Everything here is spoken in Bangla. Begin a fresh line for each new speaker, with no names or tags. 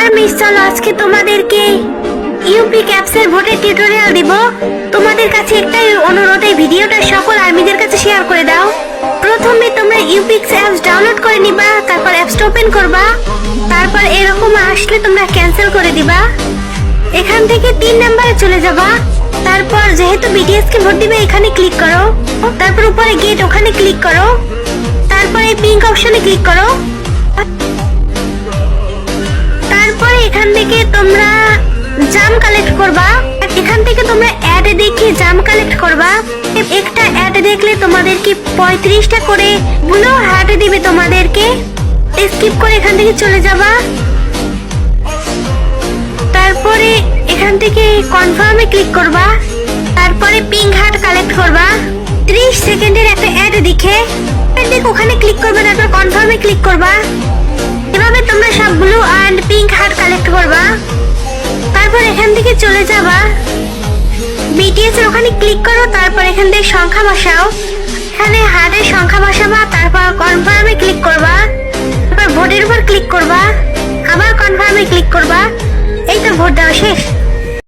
আর মিস চলো আজকে তোমাদেরকে ইউপি ক্যাপসের ভোটের টিউটোরিয়াল দিব। তোমাদের কাছে একটাই অনুরোধ, এই ভিডিওটা সকল আর্মিদের কাছে শেয়ার করে দাও। প্রথমে তোমরা ইউপিক্স অ্যাপস ডাউনলোড করে নিবা, তারপর অ্যাপসটা ওপেন করবা, তারপর এরকম আসলে তোমরা ক্যান্সেল করে দিবা। এখান থেকে 3 নম্বরে চলে যাবা, তারপর যেহেতু বিটিএস কে ভোট দিবে এখানে ক্লিক করো, তারপর উপরে গেট ওখানে ক্লিক করো, তারপর এই পিঙ্ক অপশনে ক্লিক করো। তারপরে এখান থেকে তোমরা জাম কালেক্ট করবা, এখান থেকে তোমরা অ্যাড দেখে জাম কালেক্ট করবা। একটা অ্যাড দেখলে তোমাদেরকে 35টা করে ব্লু হার্ট দিবে, তোমাদেরকে স্কিপ করে এখান থেকে চলে যাবা। তারপরে এখান থেকে কনফার্মে ক্লিক করবা, তারপরে পিঙ্ক হার্ট কালেক্ট করবা। 30 সেকেন্ডের একটা অ্যাড দেখে ওখানে ক্লিক করবা, তারপর কনফার্মে ক্লিক করবা। এভাবে তোমরা সব blue and pink heart collect করবা। তারপর এখান থেকে চলে যাবা বিটিএস এর ওখানে ক্লিক করো, তারপর এখান থেকে সংখ্যা বসাও, এখানে হার্টের সংখ্যা বসাবা, তারপর কনফার্মে ক্লিক করবা, তারপর ভোটের উপর ক্লিক করবা, আবার কনফার্মে ক্লিক করবা। এই তো ভোট দেওয়া শেষ।